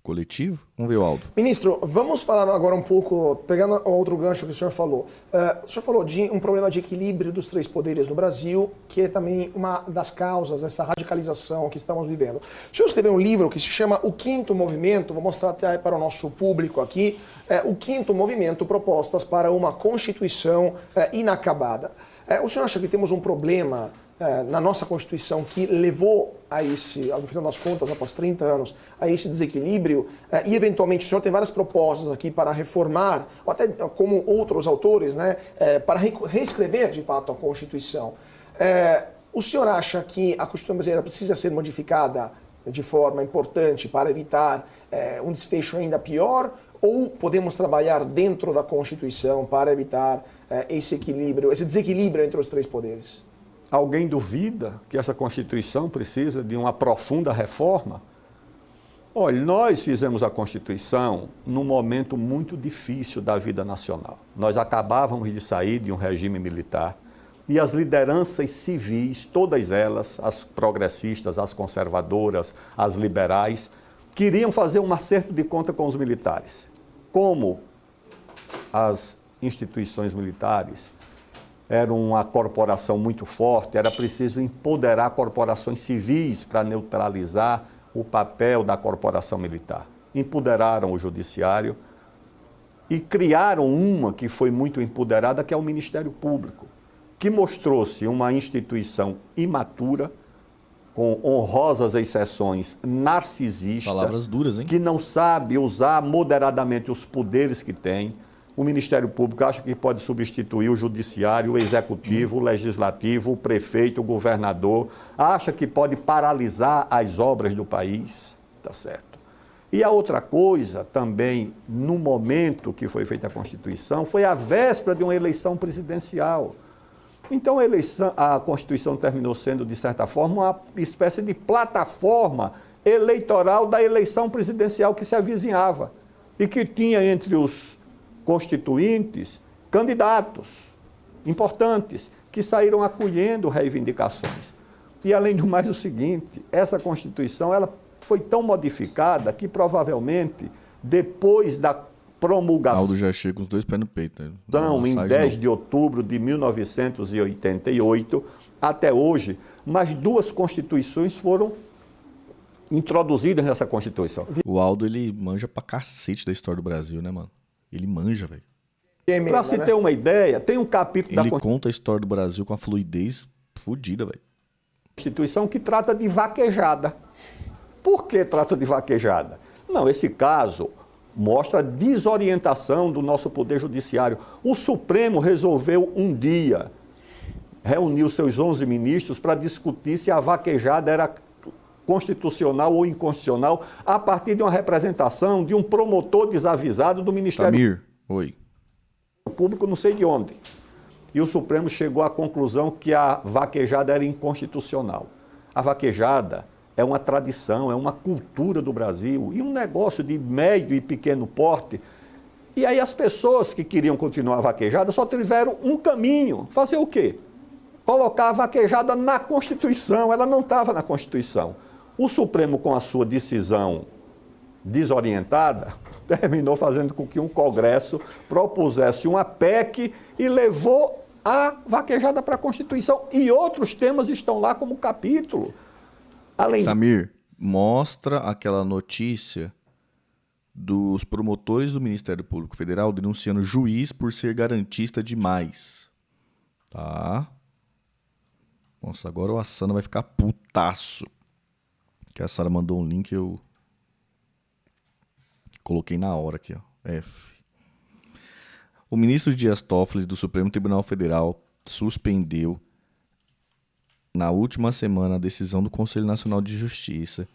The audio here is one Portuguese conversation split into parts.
coletivo? Vamos ver o Aldo. Ministro, vamos falar agora um pouco, pegando outro gancho que o senhor falou. O senhor falou de um problema de equilíbrio dos três poderes no Brasil, que é também uma das causas dessa radicalização que estamos vivendo. O senhor escreveu um livro que se chama O Quinto Movimento, vou mostrar até para o nosso público aqui, O Quinto Movimento, propostas para uma Constituição inacabada. O senhor acha que temos um problema na nossa Constituição que levou a esse, ao final das contas, após 30 anos, a esse desequilíbrio, e eventualmente o senhor tem várias propostas aqui para reformar, ou até como outros autores, né, para reescrever de fato a Constituição. O senhor acha que a Constituição brasileira precisa ser modificada de forma importante para evitar um desfecho ainda pior, ou podemos trabalhar dentro da Constituição para evitar esse desequilíbrio entre os três poderes? Alguém duvida que essa Constituição precisa de uma profunda reforma? Olha, nós fizemos a Constituição num momento muito difícil da vida nacional. Nós acabávamos de sair de um regime militar e as lideranças civis, todas elas, as progressistas, as conservadoras, as liberais, queriam fazer um acerto de conta com os militares. Como as instituições militares era uma corporação muito forte, era preciso empoderar corporações civis para neutralizar o papel da corporação militar. Empoderaram o judiciário e criaram uma que foi muito empoderada, que é o Ministério Público, que mostrou-se uma instituição imatura, com honrosas exceções, narcisista, Palavras duras, hein? que não sabe usar moderadamente os poderes que tem. O Ministério Público acha que pode substituir o Judiciário, o Executivo, o Legislativo, o Prefeito, o Governador, acha que pode paralisar as obras do país, tá certo? E a outra coisa, também, no momento que foi feita a Constituição, foi a véspera de uma eleição presidencial. Então a Constituição terminou sendo, de certa forma, uma espécie de plataforma eleitoral da eleição presidencial que se avizinhava e que tinha entre os constituintes candidatos importantes que saíram acolhendo reivindicações. E, além do mais, o seguinte, essa Constituição ela foi tão modificada que, provavelmente, depois da promulgação... Aldo já chega com os dois pés no peito. Né? Em 10 de outubro de 1988, até hoje, mais duas constituições foram introduzidas nessa Constituição. O Aldo, ele manja pra cacete da história do Brasil, né, mano? Ele manja, velho. Para se ter uma ideia, tem um capítulo Ele conta a história do Brasil com a fluidez fodida, velho. Constituição que trata de vaquejada. Por que trata de vaquejada? Não, esse caso mostra a desorientação do nosso Poder Judiciário. O Supremo resolveu um dia reunir os seus 11 ministros para discutir se a vaquejada era constitucional ou inconstitucional a partir de uma representação de um promotor desavisado do Ministério Público, não sei de onde. E o Supremo chegou à conclusão que a vaquejada era inconstitucional. A vaquejada é uma tradição, é uma cultura do Brasil e um negócio de médio e pequeno porte. E aí as pessoas que queriam continuar a vaquejada só tiveram um caminho. Fazer o quê? Colocar a vaquejada na Constituição. Ela não estava na Constituição. O Supremo, com a sua decisão desorientada, terminou fazendo com que um Congresso propusesse uma PEC e levou a vaquejada para a Constituição. E outros temas estão lá como capítulo. Samir, mostra aquela notícia dos promotores do Ministério Público Federal denunciando juiz por ser garantista demais. Tá? Nossa, agora o Assana vai ficar putaço. Que a Sara mandou um link, eu coloquei na hora aqui, ó. F. O ministro Dias Toffoli do Supremo Tribunal Federal suspendeu na última semana a decisão do Conselho Nacional de Justiça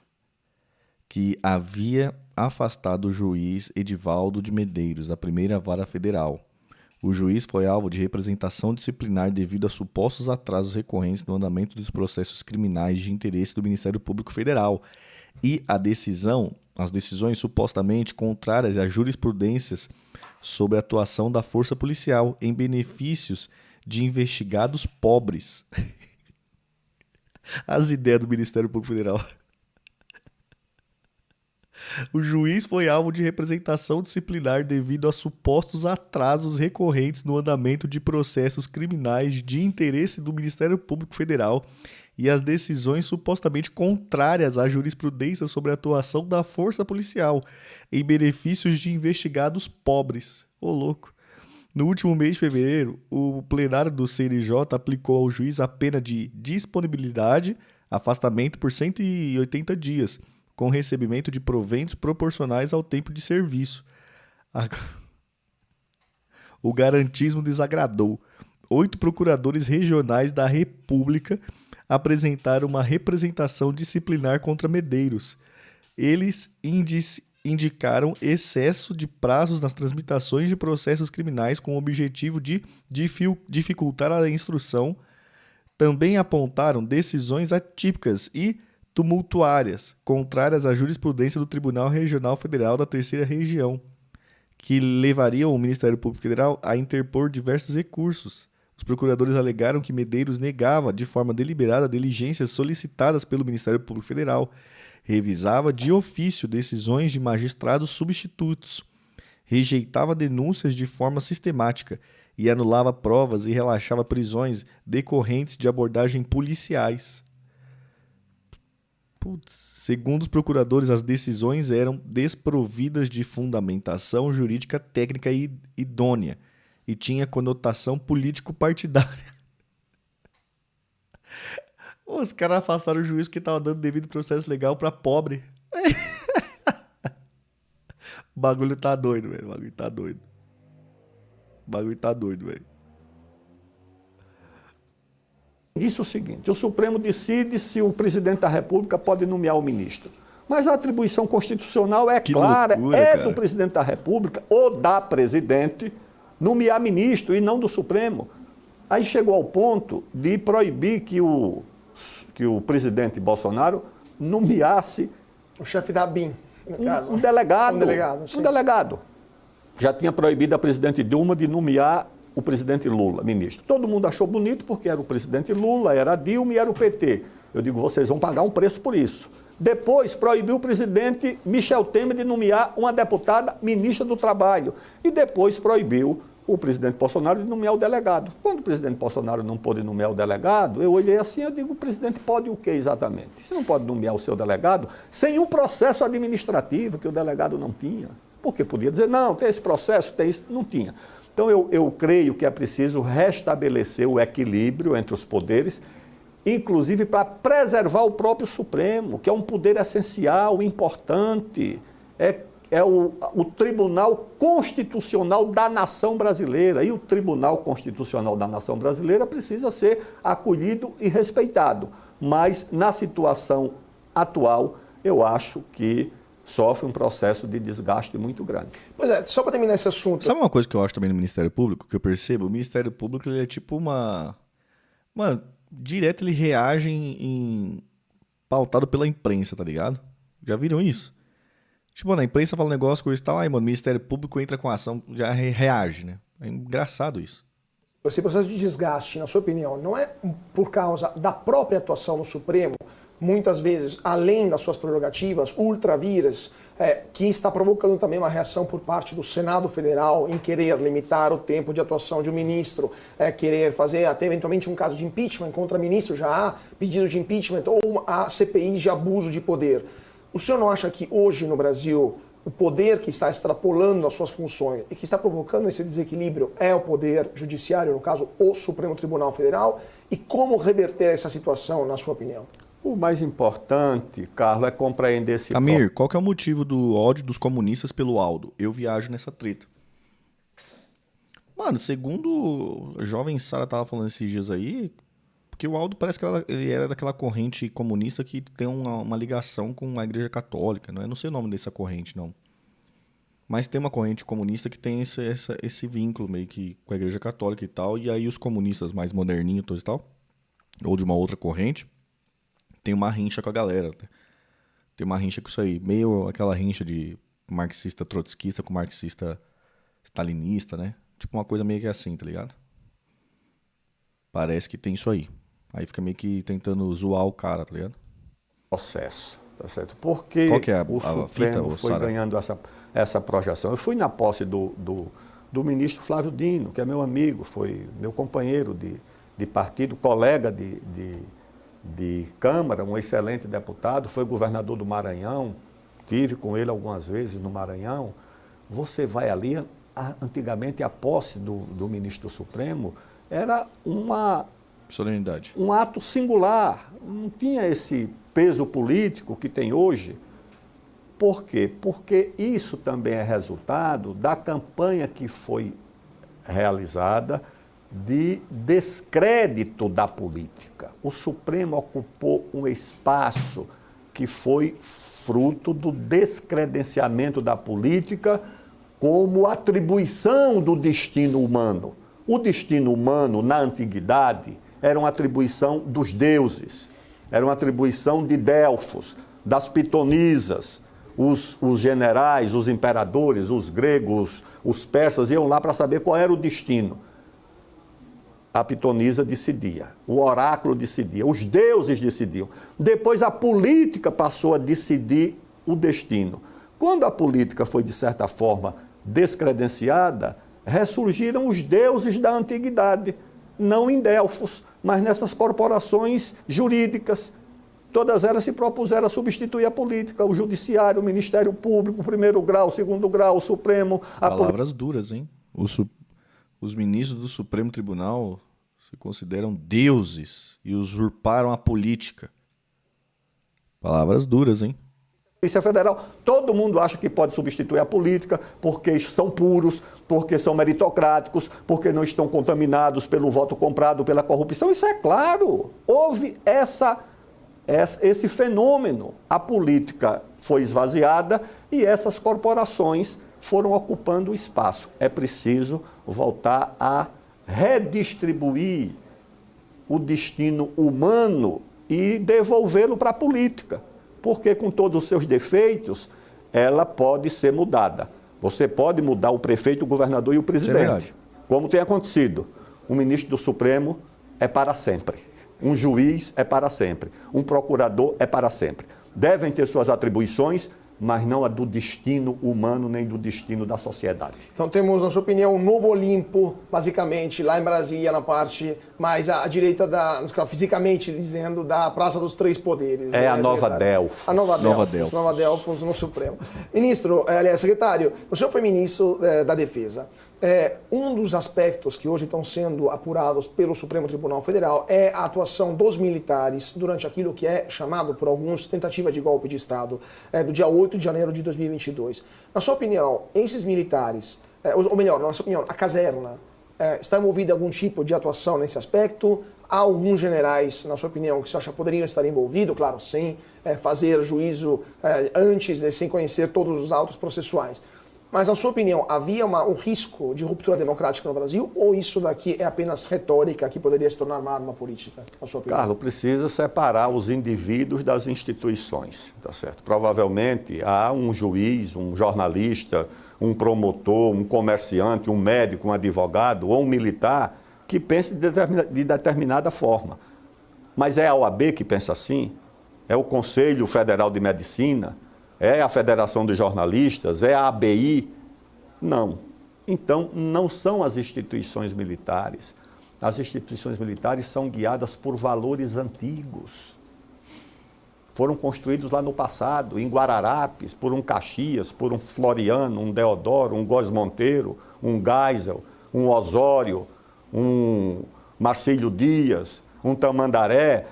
que havia afastado o juiz Edivaldo de Medeiros da primeira vara federal. O juiz foi alvo de representação disciplinar devido a supostos atrasos recorrentes no andamento dos processos criminais de interesse do Ministério Público Federal e as decisões supostamente contrárias às jurisprudências sobre a atuação da força policial em benefícios de investigados pobres. As ideias do Ministério Público Federal. O juiz foi alvo de representação disciplinar devido a supostos atrasos recorrentes no andamento de processos criminais de interesse do Ministério Público Federal e as decisões supostamente contrárias à jurisprudência sobre a atuação da força policial em benefícios de investigados pobres. Ô, louco. No último mês de fevereiro, o plenário do CNJ aplicou ao juiz a pena de disponibilidade, afastamento por 180 dias, com recebimento de proventos proporcionais ao tempo de serviço. O garantismo desagradou. 8 procuradores regionais da República apresentaram uma representação disciplinar contra Medeiros. Eles indicaram excesso de prazos nas tramitações de processos criminais com o objetivo de dificultar a instrução. Também apontaram decisões atípicas e tumultuárias, contrárias à jurisprudência do Tribunal Regional Federal da Terceira Região, que levariam o Ministério Público Federal a interpor diversos recursos. Os procuradores alegaram que Medeiros negava de forma deliberada diligências solicitadas pelo Ministério Público Federal, revisava de ofício decisões de magistrados substitutos, rejeitava denúncias de forma sistemática e anulava provas e relaxava prisões decorrentes de abordagem policiais. Segundo os procuradores, as decisões eram desprovidas de fundamentação jurídica técnica e idônea e tinha conotação político-partidária. Os caras afastaram o juiz que estava dando devido processo legal para pobre. O bagulho tá doido, velho. O bagulho tá doido, velho. Disse o seguinte: o Supremo decide se o presidente da República pode nomear o ministro. Mas a atribuição constitucional é clara, loucura, do presidente da República ou da presidente nomear ministro e não do Supremo. Aí chegou ao ponto de proibir que o presidente Bolsonaro nomeasse o chefe da BIM, no caso. Um delegado. Um delegado. Já tinha proibido a presidente Dilma de nomear o presidente Lula, ministro. Todo mundo achou bonito porque era o presidente Lula, era a Dilma e era o PT. Eu digo, vocês vão pagar um preço por isso. Depois proibiu o presidente Michel Temer de nomear uma deputada ministra do Trabalho. E depois proibiu o presidente Bolsonaro de nomear o delegado. Quando o presidente Bolsonaro não pôde nomear o delegado, eu olhei assim, eu digo, o presidente pode o quê exatamente? Se não pode nomear o seu delegado, sem um processo administrativo que o delegado não tinha. Porque podia dizer, não, tem esse processo, tem isso, não tinha. Então eu creio que é preciso restabelecer o equilíbrio entre os poderes, inclusive para preservar o próprio Supremo, que é um poder essencial, importante, é o Tribunal Constitucional da Nação Brasileira. E o Tribunal Constitucional da Nação Brasileira precisa ser acolhido e respeitado. Mas, na situação atual, eu acho que sofre um processo de desgaste muito grande. Pois é, só para terminar esse assunto... Sabe uma coisa que eu acho também no Ministério Público, que eu percebo? O Ministério Público ele é tipo uma... Mano, direto ele reage pautado pela imprensa, tá ligado? Já viram isso? Tipo, mano, a imprensa fala um negócio, coisa e tal, aí, mano, o Ministério Público entra com ação, já reage, né? É engraçado isso. Esse processo de desgaste, na sua opinião, não é por causa da própria atuação no Supremo, muitas vezes, além das suas prerrogativas, ultraviras, que está provocando também uma reação por parte do Senado Federal em querer limitar o tempo de atuação de um ministro, querer fazer até eventualmente um caso de impeachment contra ministro, já há pedido de impeachment, ou a CPI de abuso de poder. O senhor não acha que hoje no Brasil o poder que está extrapolando as suas funções e que está provocando esse desequilíbrio é o poder judiciário, no caso, o Supremo Tribunal Federal? E como reverter essa situação, na sua opinião? O mais importante, Carlos, é compreender esse... Amir, qual que é o motivo do ódio dos comunistas pelo Aldo? Eu viajo nessa treta. Mano, segundo a jovem Sara tava falando esses dias aí, porque o Aldo parece que ele era daquela corrente comunista que tem uma ligação com a Igreja Católica, não é? Não sei o nome dessa corrente, não. Mas tem uma corrente comunista que tem esse vínculo meio que com a Igreja Católica e tal, e aí os comunistas mais moderninhos e tal, ou de uma outra corrente, tem uma rincha com a galera. Né? Tem uma rincha com isso aí. Meio aquela rincha de marxista trotskista com marxista stalinista, né? Tipo uma coisa meio que assim, tá ligado? Parece que tem isso aí. Aí fica meio que tentando zoar o cara, tá ligado? Processo. tá certo? Porque qual que é o Supremo foi Sara? ganhando essa projeção. Eu fui na posse do ministro Flávio Dino, que é meu amigo, foi meu companheiro de partido, colega de Câmara, um excelente deputado, foi governador do Maranhão, tive com ele algumas vezes no Maranhão. Você vai ali, antigamente a posse do ministro do Supremo era Solenidade. um ato singular, não tinha esse peso político que tem hoje. Por quê? Porque isso também é resultado da campanha que foi realizada de descrédito da política. O Supremo ocupou um espaço que foi fruto do descredenciamento da política como atribuição do destino humano. O destino humano, na antiguidade, era uma atribuição dos deuses, era uma atribuição de Delfos, das pitonisas. Os generais, os imperadores, os gregos, os persas iam lá para saber qual era o destino. A pitonisa decidia, o oráculo decidia, os deuses decidiam. Depois a política passou a decidir o destino. Quando a política foi, de certa forma, descredenciada, ressurgiram os deuses da antiguidade, não em Delfos, mas nessas corporações jurídicas. Todas elas se propuseram a substituir a política, o judiciário, o Ministério Público, o primeiro grau, o segundo grau, o Supremo. Palavras duras, hein? Os ministros do Supremo Tribunal se consideram deuses e usurparam a política. Palavras duras, hein? Polícia Federal, todo mundo acha que pode substituir a política porque são puros, porque são meritocráticos, porque não estão contaminados pelo voto comprado, pela corrupção. Isso é claro. Houve esse fenômeno. A política foi esvaziada e essas corporações foram ocupando o espaço. É preciso voltar a redistribuir o destino humano e devolvê-lo para a política. Porque com todos os seus defeitos, ela pode ser mudada. Você pode mudar o prefeito, o governador e o presidente. Como tem acontecido. O ministro do Supremo é para sempre. Um juiz é para sempre. Um procurador é para sempre. Devem ter suas atribuições, mas não a do destino humano nem do destino da sociedade. Então temos, na sua opinião, um novo Olimpo, basicamente, lá em Brasília, na parte mais à direita, fisicamente dizendo, da Praça dos Três Poderes. É a Nova Delfos. A Nova Delfos no Supremo. Ministro, secretário, o senhor foi ministro da Defesa. Um dos aspectos que hoje estão sendo apurados pelo Supremo Tribunal Federal é a atuação dos militares durante aquilo que é chamado por alguns tentativa de golpe de Estado do dia 8 de janeiro de 2022. Na sua opinião, esses militares, ou melhor, na sua opinião, a caserna está envolvida em algum tipo de atuação nesse aspecto? Há alguns generais, na sua opinião, que você acha poderiam estar envolvidos, claro, sem fazer juízo antes, sem conhecer todos os autos processuais. Mas, na sua opinião, havia um risco de ruptura democrática no Brasil ou isso daqui é apenas retórica que poderia se tornar uma arma política? Na sua opinião? Carlos, precisa separar os indivíduos das instituições, tá certo? Provavelmente há um juiz, um jornalista, um promotor, um comerciante, um médico, um advogado ou um militar que pense de determinada forma. Mas é a OAB que pensa assim? É o Conselho Federal de Medicina? É a Federação de Jornalistas? É a ABI? Não. Então, não são as instituições militares. As instituições militares são guiadas por valores antigos. Foram construídos lá no passado, em Guararapes, por um Caxias, por um Floriano, um Deodoro, um Góes Monteiro, um Geisel, um Osório, um Marcílio Dias, um Tamandaré.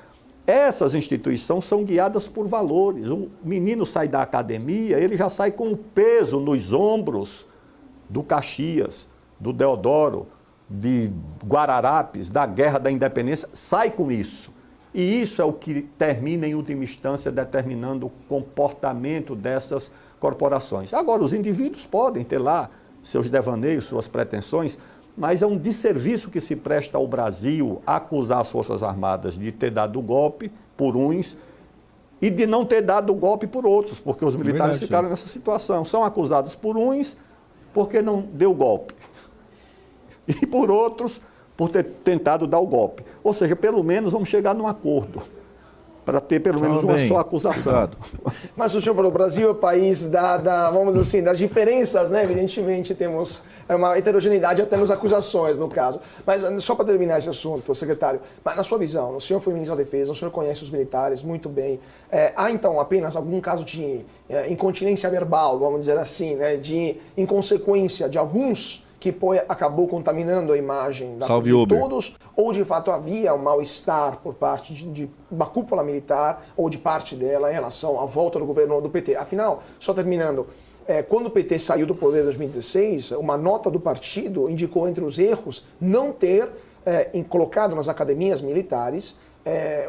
Essas instituições são guiadas por valores. O menino sai da academia, ele já sai com o peso nos ombros do Caxias, do Deodoro, de Guararapes, da Guerra da Independência, sai com isso. E isso é o que termina, em última instância, determinando o comportamento dessas corporações. Agora, os indivíduos podem ter lá seus devaneios, suas pretensões, mas é um desserviço que se presta ao Brasil acusar as Forças Armadas de ter dado golpe por uns e de não ter dado golpe por outros, porque os militares ficaram nessa situação. São acusados por uns porque não deu golpe e por outros por ter tentado dar o golpe. Ou seja, pelo menos vamos chegar num acordo. para ter pelo menos uma só acusação. Cuidado. Mas o senhor falou, o Brasil é o país vamos dizer assim, das diferenças, né? Evidentemente temos uma heterogeneidade até nas acusações, no caso. Mas só para terminar esse assunto, secretário, mas na sua visão, o senhor foi ministro da Defesa, o senhor conhece os militares muito bem. Há então apenas algum caso de incontinência verbal, vamos dizer assim, né? De inconsequência de alguns que acabou contaminando a imagem de todos, ou de fato havia um mal-estar por parte de uma cúpula militar ou de parte dela em relação à volta do governo do PT. Afinal, só terminando, quando o PT saiu do poder em 2016, uma nota do partido indicou entre os erros não ter colocado nas academias militares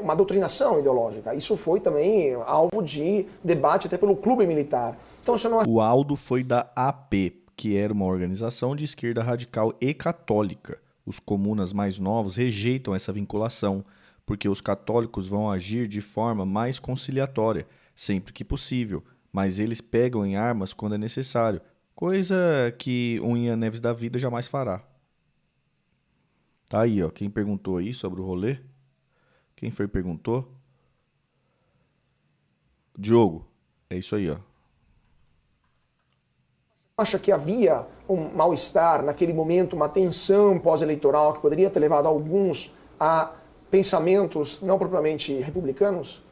uma doutrinação ideológica. Isso foi também alvo de debate até pelo clube militar. Então, você não acha... O Aldo foi da AP, que era uma organização de esquerda radical e católica. Os comunas mais novos rejeitam essa vinculação, porque os católicos vão agir de forma mais conciliatória, sempre que possível, mas eles pegam em armas quando é necessário, coisa que um Ian Neves da vida jamais fará. Tá aí, ó, quem perguntou aí sobre o rolê? Quem foi que perguntou? Diogo, é isso aí, ó. Acha que havia um mal-estar naquele momento, uma tensão pós-eleitoral que poderia ter levado alguns a pensamentos não propriamente republicanos?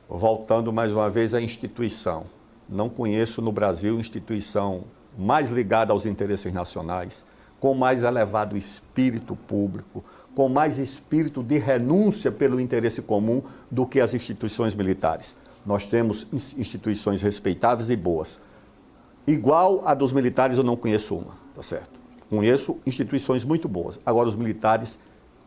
Voltando mais uma vez à instituição. Não conheço no Brasil instituição mais ligada aos interesses nacionais, com mais elevado espírito público, com mais espírito de renúncia pelo interesse comum do que as instituições militares. Nós temos instituições respeitáveis e boas. Igual a dos militares eu não conheço uma, tá certo? Conheço instituições muito boas. Agora os militares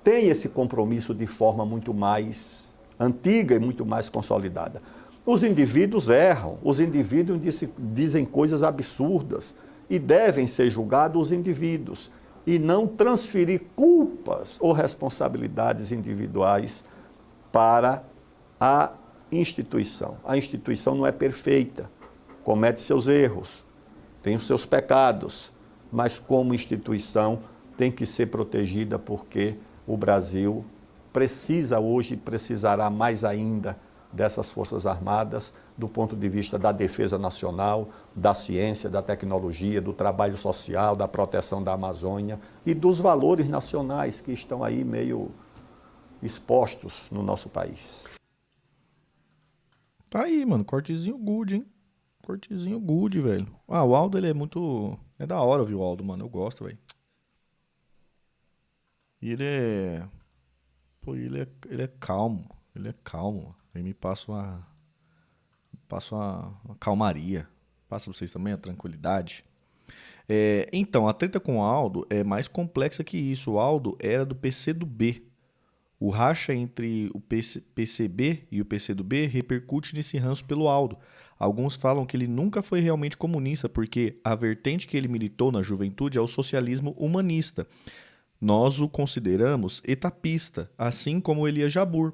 têm esse compromisso de forma muito mais antiga e muito mais consolidada. Os indivíduos erram, os indivíduos dizem coisas absurdas e devem ser julgados os indivíduos e não transferir culpas ou responsabilidades individuais para a instituição. A instituição não é perfeita, comete seus erros, tem os seus pecados, mas como instituição tem que ser protegida porque o Brasil precisa hoje, precisará mais ainda dessas Forças Armadas do ponto de vista da defesa nacional, da ciência, da tecnologia, do trabalho social, da proteção da Amazônia e dos valores nacionais que estão aí meio expostos no nosso país. Tá aí, mano, cortezinho good, hein? Cortezinho good, velho. Ah, o Aldo, ele é muito... É da hora ouvir o Aldo, mano. Eu gosto, velho. E ele é... Pô, ele é calmo. Ele é calmo. Ele me passa uma calmaria. Passa pra vocês também a tranquilidade. Então, a treta com o Aldo é mais complexa que isso. O Aldo era do PCdoB. O racha entre o PCB e o PCdoB repercute nesse ranço pelo Aldo. Alguns falam que ele nunca foi realmente comunista, porque a vertente que ele militou na juventude é o socialismo humanista. Nós o consideramos etapista, assim como Elias Jabbour.